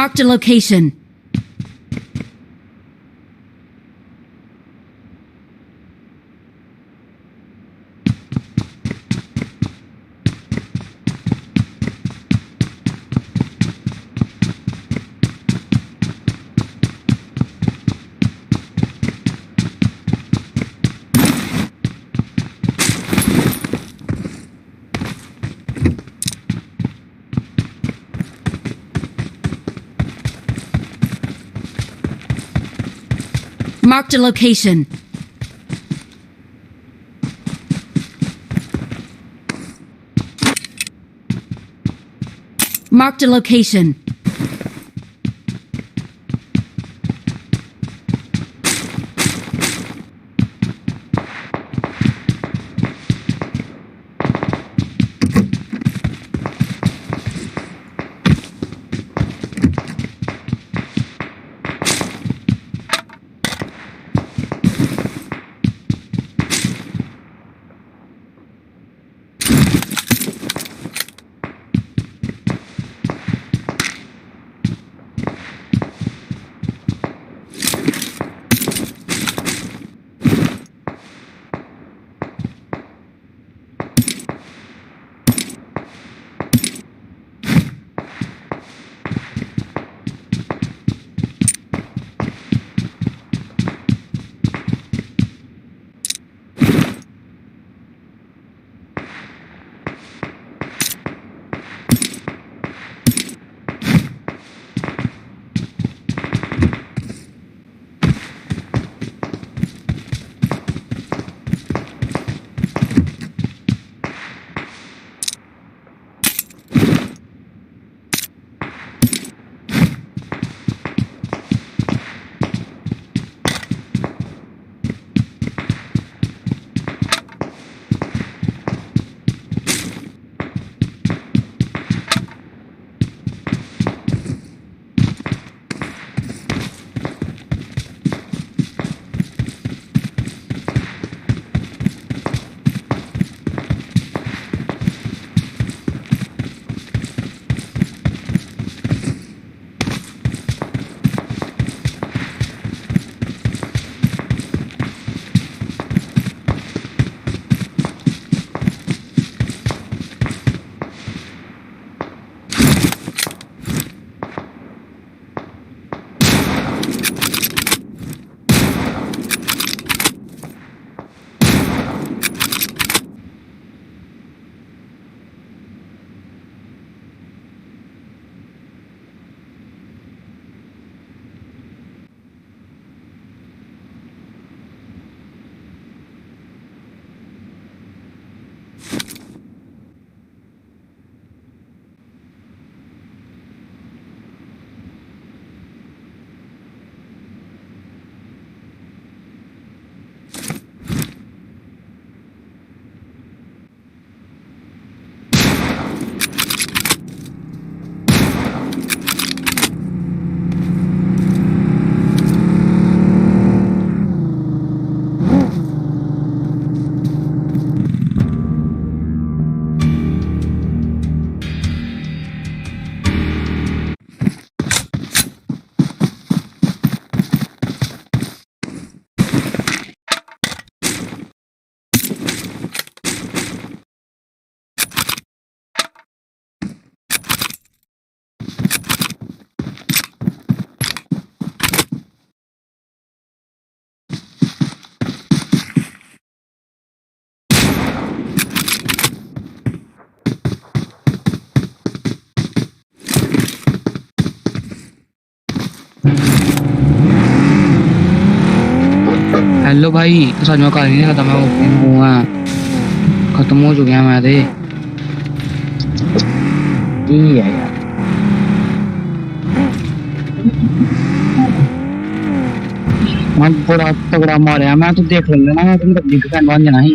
Marked a location. Marked a location. Marked a location. Hello भाई सच में कल नहीं खत्म हुआ खत्म हो चुके हैं हमारे जी है यार मैं पूरा तगड़ा मारे मैं तो देख लूंगा ना मैं तुम तक दिख कर बन जाना ही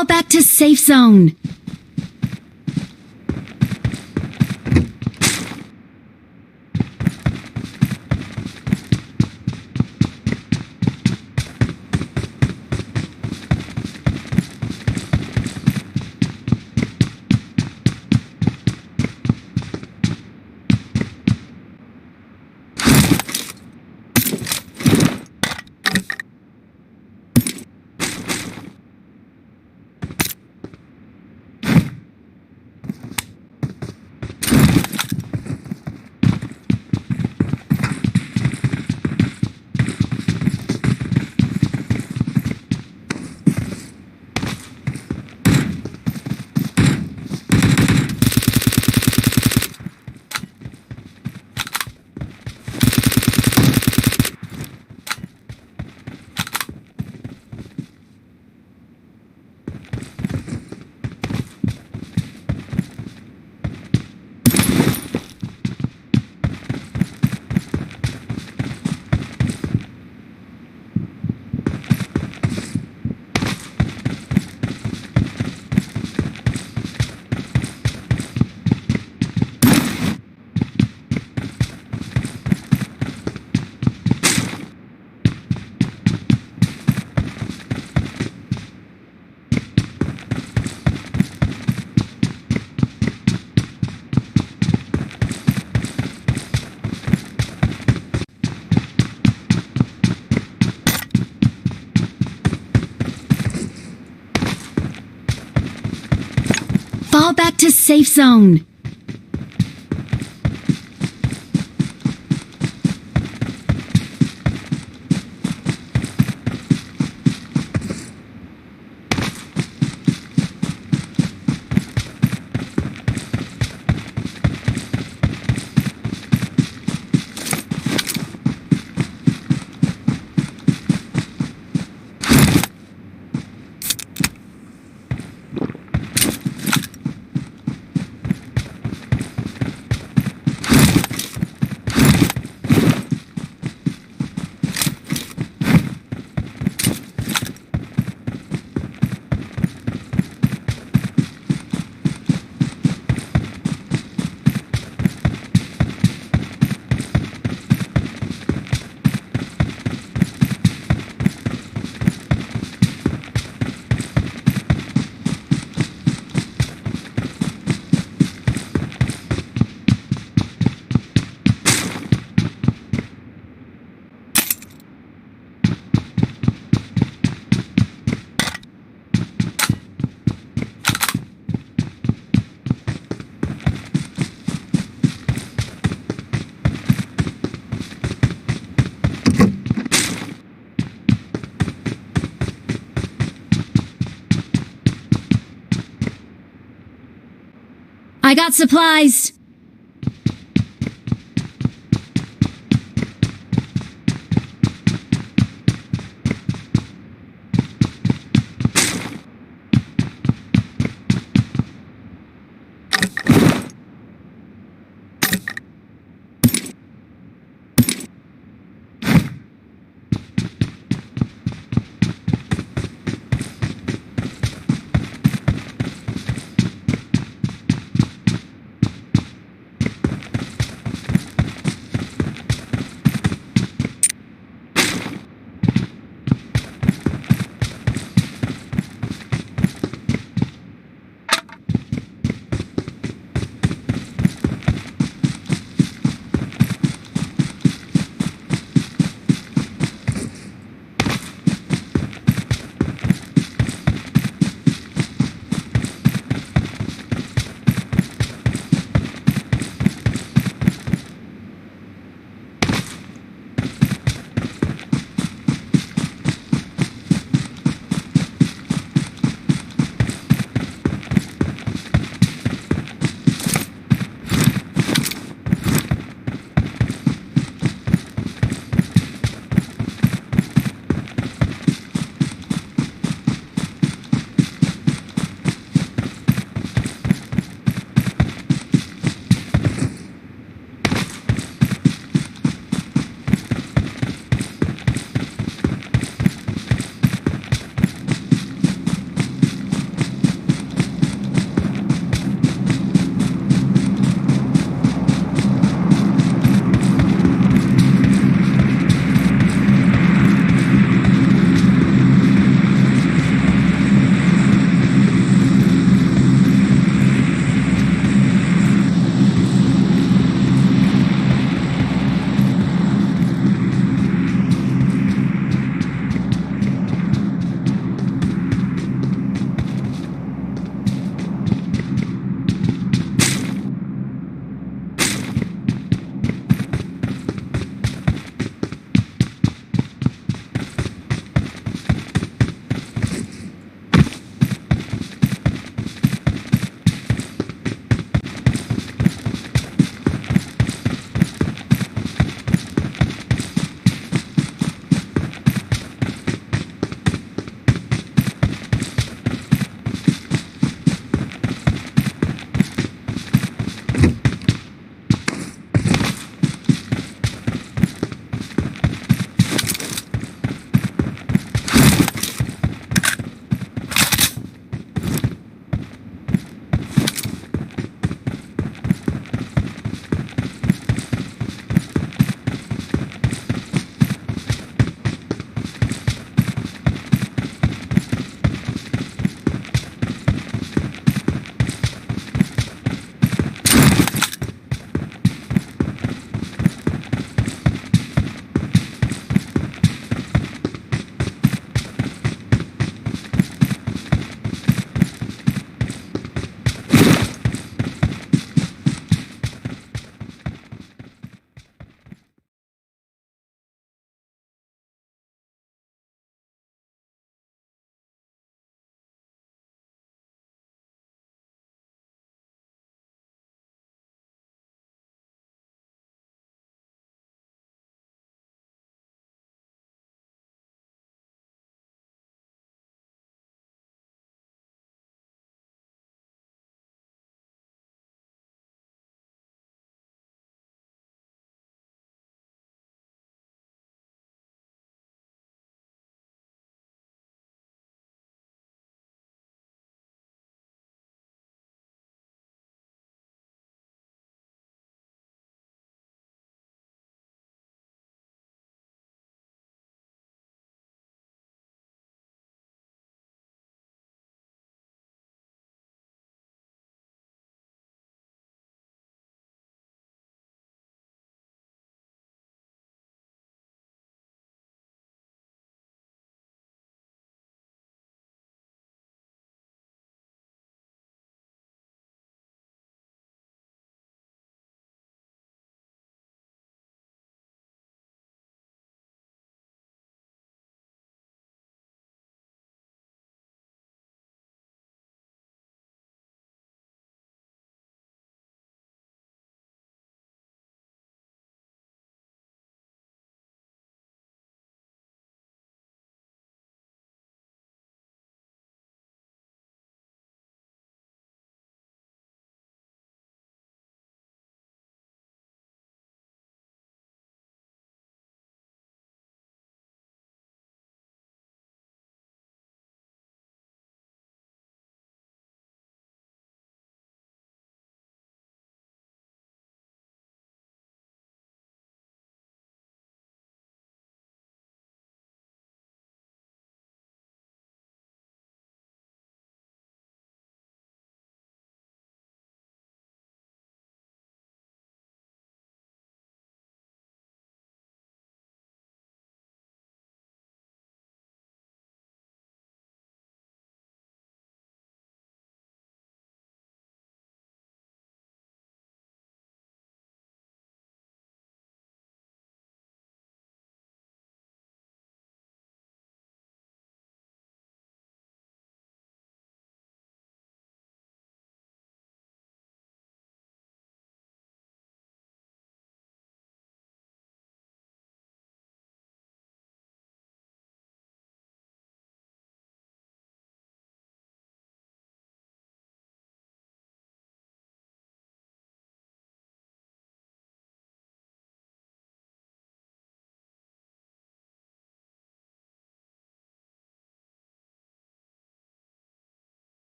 Fall back to safe zone. Fall back to safe zone. I got supplies.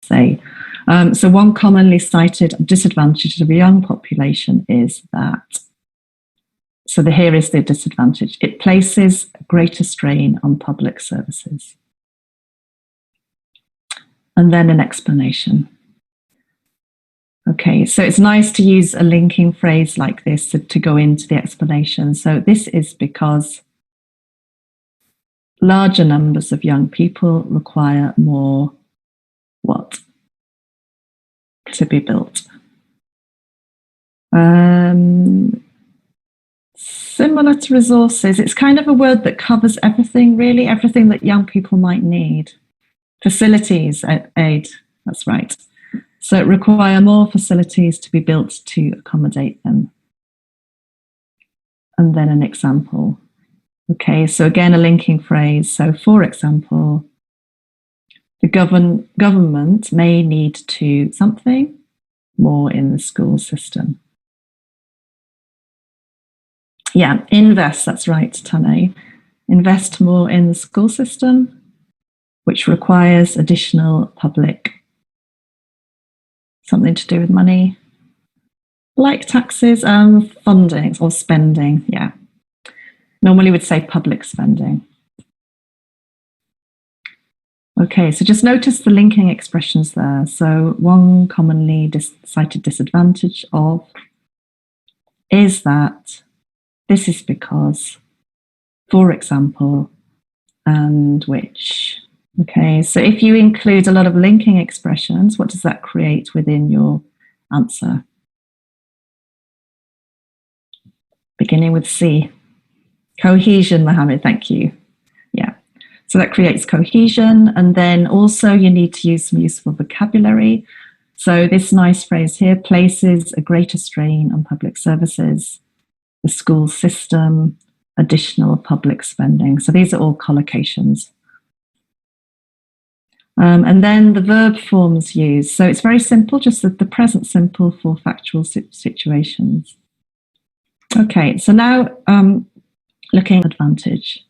say. So one commonly cited disadvantage of a young population is that, so here is the disadvantage, it places greater strain on public services. And then an explanation. Okay, so it's nice to use a linking phrase like this to go into the explanation. So this is because larger numbers of young people require more what? To be built. Similar to resources, it's kind of a word that covers everything, really, everything that young people might need. Facilities, aid, that's right. So it require more facilities to be built to accommodate them. And then an example. Okay, so again, a linking phrase. So for example, the government may need to something more in the school system. Yeah, invest, that's right, Tane. Invest more in the school system, which requires additional public, something to do with money, like taxes and funding or spending, yeah. Normally we'd say public spending. Okay, so just notice the linking expressions there. So one commonly cited disadvantage of is that this is because, for example, and which. Okay, so if you include a lot of linking expressions, what does that create within your answer? Beginning with C. Cohesion, Mohammed, thank you. Yeah, so that creates cohesion, and then also you need to use some useful vocabulary. So this nice phrase here, places a greater strain on public services, the school system, additional public spending. So these are all collocations. And then the verb forms used. So it's very simple, just the present simple for factual situations. Okay, so now looking at advantage.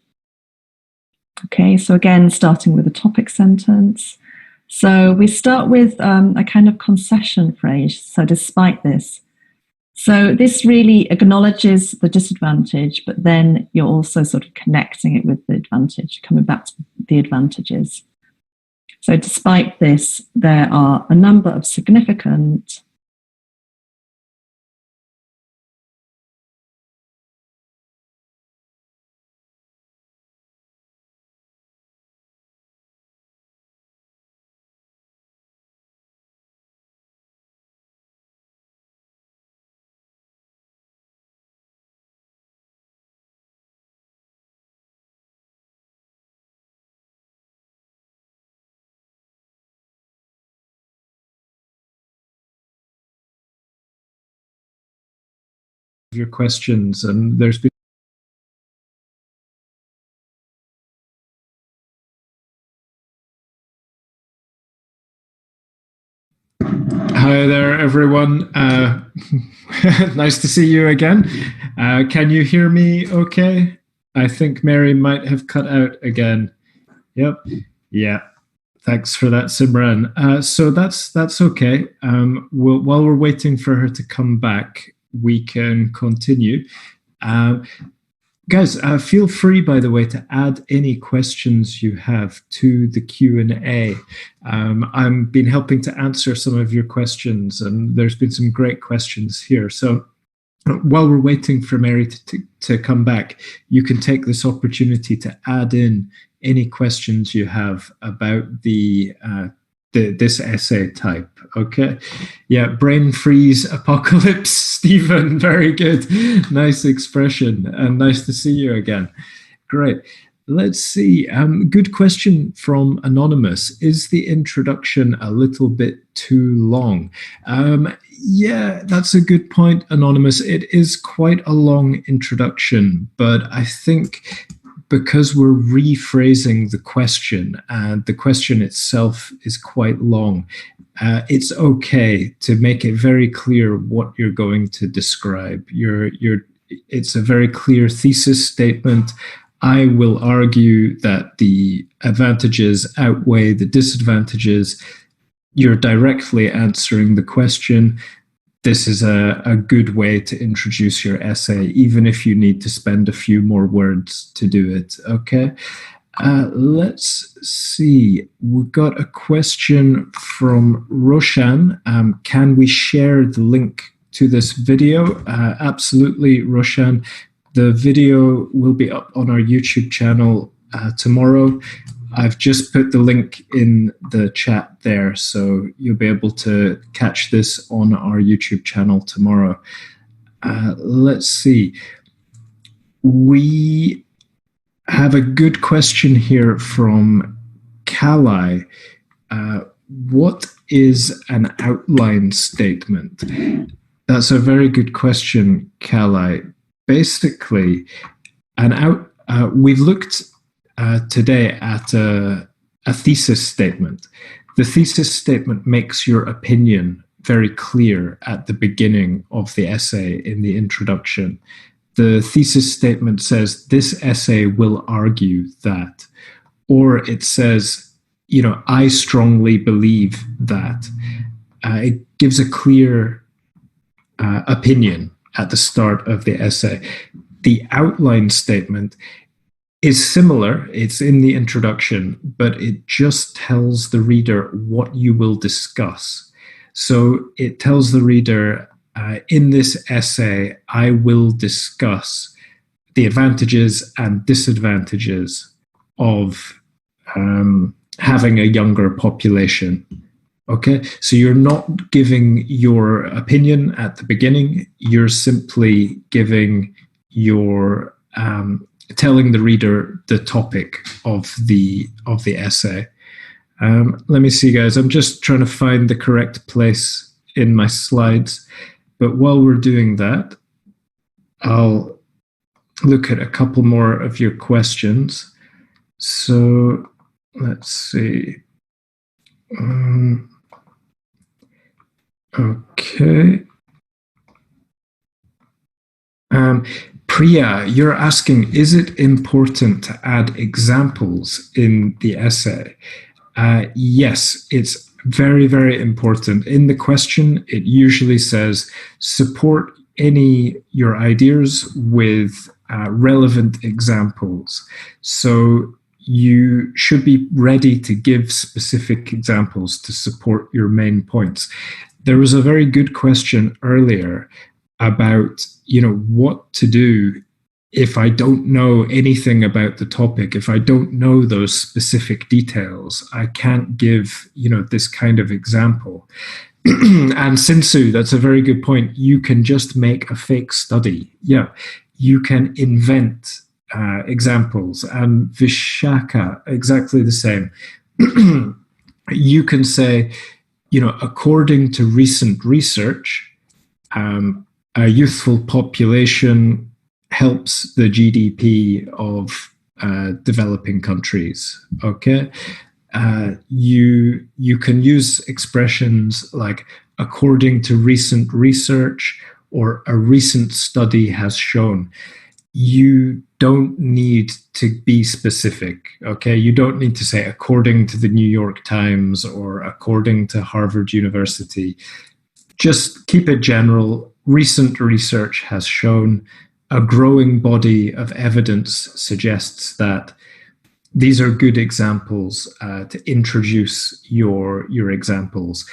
Okay, so again, starting with a topic sentence. So we start with a kind of concession phrase, so despite this. So this really acknowledges the disadvantage, but then you're also sort of connecting it with the advantage, coming back to the advantages. So despite this, there are a number of significant your questions, and there's been Hi there, everyone. Nice to see you again. Can you hear me okay? I think Mary might have cut out again. Yep. Yeah. Thanks for that, Simran. So that's okay. While we're waiting for her to come back, we can continue. Guys, feel free, by the way, to add any questions you have to the Q&A. I've been helping to answer some of your questions, and there's been some great questions here. So while we're waiting for Mary to come back, you can take this opportunity to add in any questions you have about this essay type. Okay. Yeah. Brain freeze apocalypse. Stephen, very good. Nice expression, and nice to see you again. Great. Let's see. Good question from Anonymous. Is the introduction a little bit too long? Yeah, that's a good point, Anonymous. It is quite a long introduction, but I think because we're rephrasing the question and the question itself is quite long, it's okay to make it very clear what you're going to describe. It's a very clear thesis statement. I will argue that the advantages outweigh the disadvantages. you're directly answering the question, this is a good way to introduce your essay, even if you need to spend a few more words to do it. Okay. Let's see. We've got a question from Roshan. Can we share the link to this video? Absolutely, Roshan. The video will be up on our YouTube channel tomorrow. I've just put the link in the chat there, so you'll be able to catch this on our YouTube channel tomorrow. Let's see. We have a good question here from Kalai. What is an outline statement? That's a very good question, Kalai. Basically, we've looked today at a thesis statement. The thesis statement makes your opinion very clear at the beginning of the essay in the introduction. The thesis statement says, this essay will argue that, or it says, I strongly believe that. It gives a clear opinion at the start of the essay. The outline statement is similar. It's in the introduction, but it just tells the reader what you will discuss. So it tells the reader, in this essay, I will discuss the advantages and disadvantages of having a younger population. Okay, so you're not giving your opinion at the beginning. You're simply giving your telling the reader the topic of the essay. Let me see, guys. I'm just trying to find the correct place in my slides. But while we're doing that, I'll look at a couple more of your questions. So let's see. Okay. Priya, you're asking, is it important to add examples in the essay? Yes, it's very, very important. In the question, it usually says, support your ideas with relevant examples. So you should be ready to give specific examples to support your main points. There was a very good question earlier about, what to do if I don't know anything about the topic, if I don't know those specific details. I can't give, this kind of example. And Sinsu, that's a very good point. You can just make a fake study. Yeah, you can invent examples. And Vishaka, exactly the same. You can say, according to recent research, a youthful population helps the GDP of developing countries. Okay, you can use expressions like according to recent research or a recent study has shown. You don't need to be specific. Okay, you don't need to say according to the New York Times or according to Harvard University. Just keep it general. Recent research has shown. A growing body of evidence suggests that. These are good examples to introduce your examples.